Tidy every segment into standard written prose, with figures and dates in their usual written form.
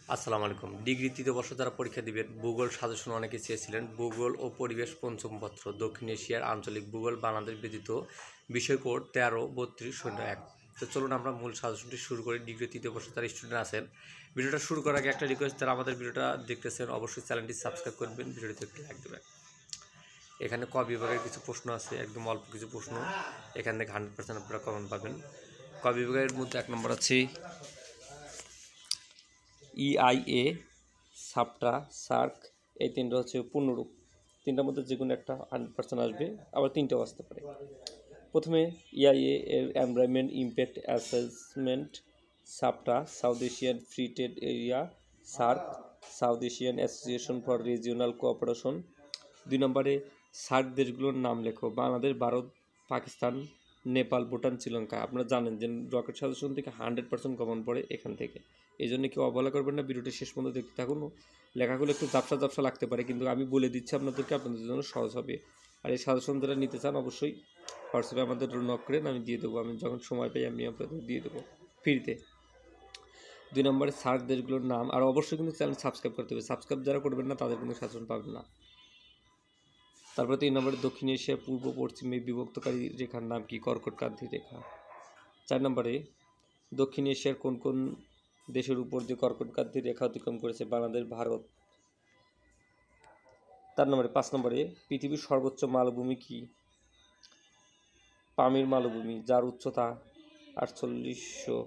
আসসালামু আলাইকুম। ডিগ্রি তৃতীয় বর্ষ যারা পরীক্ষা দিবেন, ভূগোল সাজেশন অনেকে চেয়েছিলেন। ভূগোল ও পরিবেশ পঞ্চম পত্র, দক্ষিণ এশিয়ার আঞ্চলিক ভূগোল, বাংলাদেশ ব্যতীত, বিষয় কোড 13-32-01। তো চলুন আমরা মূল সাজেশনটি শুরু করি। ডিগ্রি তৃতীয় বর্ষ যারা স্টুডেন্ট আছেন, ভিডিওটা শুরু করার আগে একটা রিকোয়েস্ট, যারা আমাদের ভিডিওটা দেখতেছেন অবশ্যই চ্যানেলটি সাবস্ক্রাইব করবেন, ভিডিওটিতে একটি লাইক দেবেন। এখানে ক বিভাগের কিছু প্রশ্ন আছে, একদম অল্প কিছু প্রশ্ন। এখান থেকে 100% আপনারা কমন পাবেন। ক বিভাগের মধ্যে 1 নম্বর আছে EIA, সাপটা, সার্ক। এই তিনটা হচ্ছে পূর্ণরূপ। তিনটার মধ্যে যে কোনো একটা 100% আসবে, আবার তিনটাও আসতে পারে। প্রথমে EIA এর এনভায়রনমেন্ট ইম্প্যাক্ট অ্যাসেসমেন্ট, সাপটা south Asian free trade area, SAARC south Asian association for regional cooperation. 2 নম্বরে সার্ক দেশগুলোর নাম লেখো: বাংলাদেশ, ভারত, পাকিস্তান, নেপাল, ভুটান, শ্রীলঙ্কা। আপনারা জানেন যে রকেট সাজেশন থেকে 100% কমন পড়ে এখান থেকে, এই জন্য কেউ অবহেলা করবেন না, ভিডিওটি শেষ পর্যন্ত দেখতে থাকুন। লেখাগুলো একটু ঝাপসা ঝাপসা লাগতে পারে, কিন্তু আমি বলে দিচ্ছি আপনাদেরকে, আপনাদের জন্য সহজ হবে। আর এই সাজেশন যারা নিতে চান অবশ্যই হোয়াটসঅ্যাপে আমাদের নক করেন, আমি দিয়ে দেবো। আমি যখন সময় পাই আমি আপনাদের দিয়ে দেবো ফ্রিতে। 2 নম্বরে সার্ক দেশগুলোর নাম। আর অবশ্যই কিন্তু চ্যানেল সাবস্ক্রাইব করতে হবে, সাবস্ক্রাইব যারা করবেন না তাদের কিন্তু সাজেশন পাবেন না। তারপরে 3 নম্বরে দক্ষিণ এশিয়ার পূর্ব পশ্চিমে বিভক্তকারী রেখার নাম কি? কর্কটক্রান্তি রেখা। 4 নম্বরে দক্ষিণ এশিয়ার কোন কোন দেশের উপর দিয়ে কর্কটক্রান্তি রেখা অতিক্রম করেছে? বাংলাদেশ, ভারত। 4 নম্বরে 5 নম্বরে পৃথিবীর সর্বোচ্চ মালভূমি কি? পামির মালভূমি, যার উচ্চতা 4800।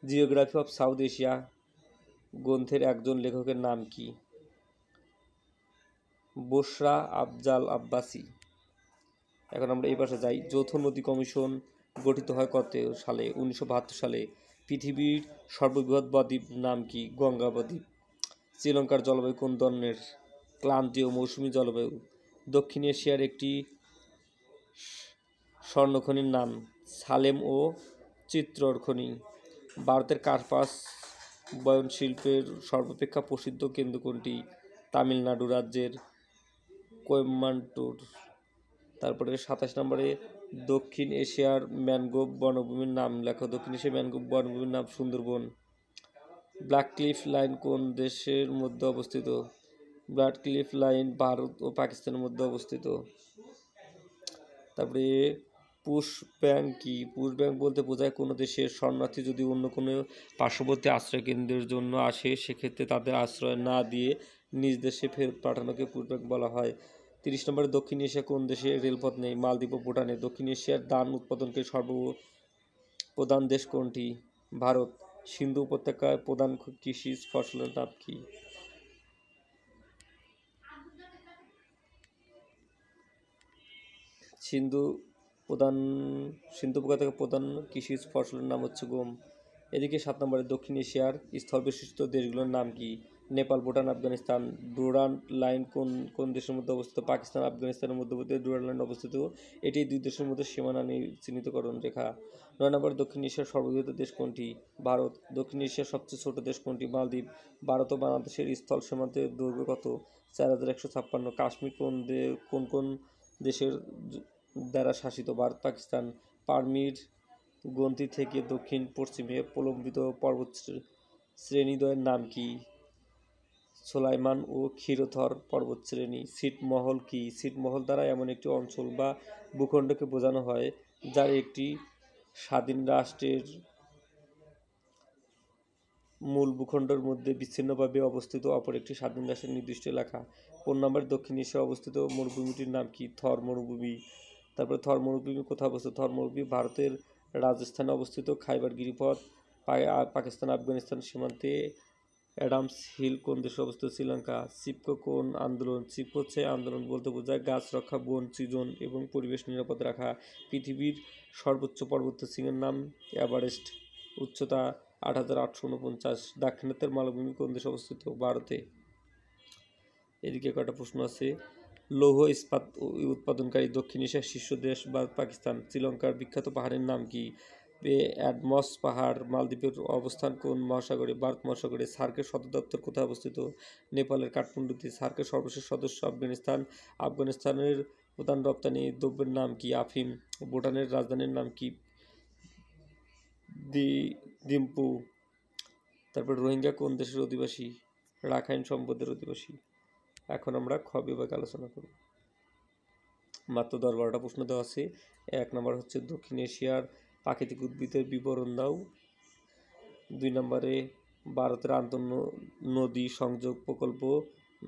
জিওগ্রাফি অফ সাউথ এশিয়া গ্রন্থের একজন লেখকের নাম কি? বুশরা আফজাল আব্বাসি। এখন আমরা এই পাশে যাই। যৌথ নদী কমিশন গঠিত হয় কত সালে? 1972 সালে। পৃথিবীর সর্ববৃহৎ বদ্বীপ নাম কি? গঙ্গা বদ্বীপ। শ্রীলঙ্কার জলবায়ু কোন ধরনের? ক্রান্তীয় মৌসুমী জলবায়ু। দক্ষিণ এশিয়ার একটি স্বর্ণখনির নাম? সালেম ও চিত্রর খনি। ভারতের কার্পাস বয়ন শিল্পের সর্বাপেক্ষা প্রসিদ্ধ কেন্দ্র কোনটি? তামিলনাড়ু রাজ্যের কোয়েম্বাটুর। তারপরে 27 নম্বরে দক্ষিণ এশিয়ার ম্যানগ্রোভ বনভূমির নাম লেখো। দক্ষিণ এশিয়ার ম্যানগ্রোভ বনভূমির নাম সুন্দরবন। ব্ল্যাক ক্লিফ লাইন কোন দেশের মধ্যে অবস্থিত? ব্ল্যাক ক্লিফ লাইন ভারত ও পাকিস্তানের মধ্যে অবস্থিত। তারপরে পুশ ব্যাংক কি? পুশ ব্যাংক বলতে বোঝায় কোনো দেশের শরণার্থী যদি অন্য কোনো পার্শ্ববর্তী আশ্রয় কেন্দ্রের জন্য আসে, সেক্ষেত্রে তাদের আশ্রয় না দিয়ে নিজ দেশে ফেরত পাঠানোকে পুশ ব্যাংক বলা হয়। 30 নম্বরে দক্ষিণ এশিয়া কোন দেশে রেলপথ নেই? মালদ্বীপ ও ভুটানে। দক্ষিণ এশিয়ার ধান উৎপাদনকারী প্রধান দেশ কোনটি? ভারত। সিন্ধু উপত্যকায় প্রধান কৃষি ফসলের নাম কি? সিন্ধু উপত্যকার প্রধান কৃষি ফসলের নাম হচ্ছে গম। এদিকে 7 নম্বরে দক্ষিণ এশিয়ার স্থলবেষ্টিত দেশগুলোর নাম কি? নেপাল, ভুটান, আফগানিস্তান। ডুরান্ড লাইন কোন কোন দেশের মধ্যে অবস্থিত? পাকিস্তান আফগানিস্তানের মধ্যবর্তী ডুরান্ড লাইন অবস্থিত। এটি দুই দেশের মধ্যে সীমানা চিহ্নিতকরণ রেখা। 9 নম্বরে দক্ষিণ এশিয়ার সর্ববৃহৎ দেশ কোনটি? ভারত। দক্ষিণ এশিয়ার সবচেয়ে ছোট দেশ কোনটি? মালদ্বীপ। ভারত ও বাংলাদেশের স্থল সীমান্তের দৈর্ঘ্য কত? 4156। কাশ্মীর কোন কোন দেশের দ্বারা শাসিত? ভারত, পাকিস্তান। পারমির গ্রন্থি থেকে দক্ষিণ পশ্চিমে প্রলম্বিত পর্বত শ্রেণীদ্বয়ের নাম কি? সোলাইমান ও ক্ষীরথর পর্বতশ্রেণী। ছিটমহল কি? ছিটমহল দ্বারা এমন একটি অঞ্চল বা ভূখণ্ডকে বোঝানো হয় যার একটি স্বাধীন রাষ্ট্রের মূল ভূখণ্ডের মধ্যে বিচ্ছিন্নভাবে অবস্থিত অপর একটি স্বাধীন রাষ্ট্রের নির্দিষ্ট এলাকা। 4 নম্বরে দক্ষিণ এশিয়ায় অবস্থিত মরুভূমিটির নাম কি? থর মরুভূমি। তারপরে থর মরুভূমি কোথায় অবস্থিত? থর মরুভূমি ভারতের রাজস্থানে অবস্থিত। খাইবার গিরিপথ পাকিস্তান আফগানিস্তান সীমান্তে। অ্যাডামস হিল কোন দেশে অবস্থিত? শ্রীলঙ্কা। চিপকো কোন আন্দোলন? চিপকো হচ্ছে আন্দোলন বলতে বোঝায় গাছ রক্ষা, বন সৃজন এবং পরিবেশ নিরাপদ রাখা। পৃথিবীর সর্বোচ্চ পর্বত শৃঙ্গের নাম এভারেস্ট, উচ্চতা 8849। দাক্ষিণাত্যের মালভূমি কোন দেশে অবস্থিত? ভারতে। এদিকে কয়টা প্রশ্ন আছে। লৌহ ইস্পাত উৎপাদনকারী দক্ষিণ এশিয়ার শীর্ষ দেশ ভারত, পাকিস্তান। শ্রীলঙ্কার বিখ্যাত পাহাড়ের নাম কি? অ্যাডমস পাহাড়। মালদ্বীপের অবস্থান কোন মহাসাগরে? ভারত মহাসাগরে। সার্কের সদর দপ্তর কোথায় অবস্থিত? নেপালের কাঠমান্ডুতে। সার্কের সর্বশেষ সদস্য আফগানিস্তান। আফগানিস্তানের প্রধান রপ্তানি দ্রব্যের নাম কি? আফিম। ভুটানের রাজধানীর নাম কি? দিম্পু। তারপর রোহিঙ্গা কোন দেশের অধিবাসী? রাখাইন সম্প্রদায়ের অধিবাসী। এখন আমরা খ বিভাগ আলোচনা করব। মাত্র 10-12টা প্রশ্ন দেওয়া আছে। 1 নম্বর হচ্ছে দক্ষিণ এশিয়ার প্রাকৃতিক উদ্ভিদের বিবরণ দাও। 2 নম্বরে ভারতের আন্তঃনদী সংযোগ প্রকল্প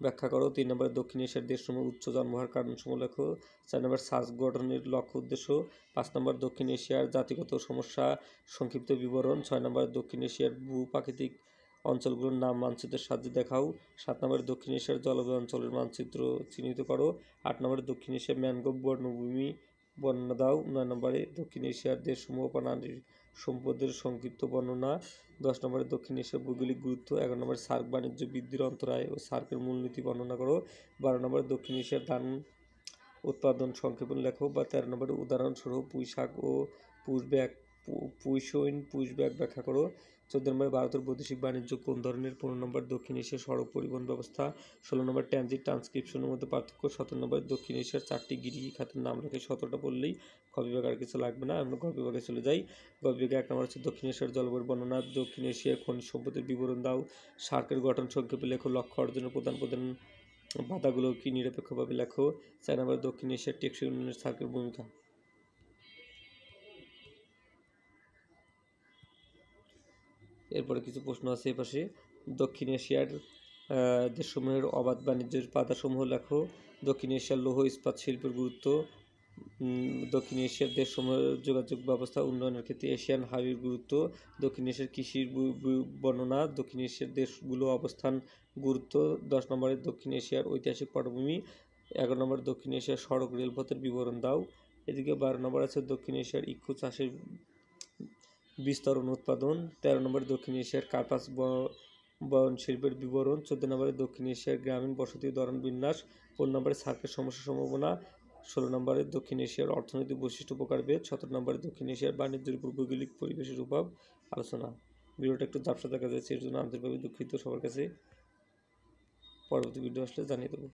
ব্যাখ্যা করো। 3 নম্বরে দক্ষিণ এশিয়ার দেশসমূহ উচ্চ জন্মহার কারণসমূহ লেখো। 4 নম্বর সার্ক গঠনের লক্ষ্য উদ্দেশ্য। 5 নম্বর দক্ষিণ এশিয়ার জাতিগত সমস্যা সংক্ষিপ্ত বিবরণ। 6 নম্বর দক্ষিণ এশিয়ার ভূ-প্রাকৃতিক অঞ্চলগুলোর নাম মানচিত্রের সাহায্যে দেখাও। 7 নম্বরে দক্ষিণ এশিয়ার জলবায়ু অঞ্চলের মানচিত্র চিহ্নিত করো। 8 নম্বরে দক্ষিণ এশিয়ার ম্যানগ্রোভ বনভূমি বর্ণনা দাও। 9 নম্বরে দক্ষিণ এশিয়ার দেশসমূহ ও প্রাণী সম্পদের সংক্ষিপ্ত বর্ণনা। 10 নম্বরে দক্ষিণ এশিয়ার ভৌগোলিক গুরুত্ব। 11 নম্বরে সার্ক বাণিজ্য বৃদ্ধির অন্তরায় ও সার্কের মূলনীতি বর্ণনা করো। 12 নম্বরে দক্ষিণ এশিয়ার ধান উৎপাদন সংক্ষেপণ লেখো। বা 13 নম্বরে উদাহরণস্বরূপ পুঁই শাক ও পুঁইশাক ব্যাখ্যা করো। 14 নম্বরে ভারতের বৈদেশিক বাণিজ্য কোন ধরনের। 15 নম্বর দক্ষিণ এশিয়ার সড়ক পরিবহন ব্যবস্থা। 16 নম্বর ট্রানজিট ট্রান্সক্রিপশনের মধ্যে পার্থক্য। 17 নম্বরে দক্ষিণ এশিয়ার 4টি গৃহী খাতের নাম লেখে। 17টা বললেই খ বিভাগ, আর কিছু লাগবে না। আমরা গ বিভাগে চলে যাই। গ বিভাগে 1 নম্বর হচ্ছে দক্ষিণ এশিয়ার জলবায়ুর বর্ণনা। দক্ষিণ এশিয়ার খনিজ সম্পদের বিবরণ দাও। সার্কের গঠন সংক্ষেপে লেখো। লক্ষ্য অর্জনের প্রধান বাধাগুলো কি নিরপেক্ষভাবে লেখো। 4 নম্বরে দক্ষিণ এশিয়ার টেকসই উন্নয়নের সার্কের ভূমিকা। এরপরে কিছু প্রশ্ন আছে এপাশে। দক্ষিণ এশিয়ার দেশসমূহের অবাধ বাণিজ্যের বাধাসমূহ লেখো। দক্ষিণ এশিয়ার লৌহ ইস্পাত শিল্পের গুরুত্ব। দক্ষিণ এশিয়ার দেশসমূহের যোগাযোগ ব্যবস্থা উন্নয়নের ক্ষেত্রে এশিয়ান হাইওয়ের গুরুত্ব। দক্ষিণ এশিয়ার কৃষির বর্ণনা। দক্ষিণ এশিয়ার দেশগুলো অবস্থান গুরুত্ব। 10 নম্বরে দক্ষিণ এশিয়ার ঐতিহাসিক পটভূমি। 11 নম্বরে দক্ষিণ এশিয়ার সড়ক রেলপথের বিবরণ দাও। এদিকে 12 নম্বর আছে দক্ষিণ এশিয়ার ইক্ষু চাষের বিস্তরণ উৎপাদন। 13 নম্বরে দক্ষিণ এশিয়ার কার্পাস বয়ন শিল্পের বিবরণ। 14 নম্বরে দক্ষিণ এশিয়ার গ্রামীণ বসতি ধরন বিন্যাস। 15 নম্বরে সার্কের সমস্যা সম্ভাবনা। 16 নম্বরে দক্ষিণ এশিয়ার অর্থনৈতিক বৈশিষ্ট্য প্রকারভেদ। 17 নম্বরে দক্ষিণ এশিয়ার বাণিজ্যের উপর ভৌগোলিক পরিবেশের প্রভাব আলোচনা। ভিডিওটা একটু ঝাপসা দেখা যাচ্ছে, এর জন্য আন্তরিকভাবে দুঃখিত সবার কাছে। পরবর্তী ভিডিও আসলে জানিয়ে দেবো।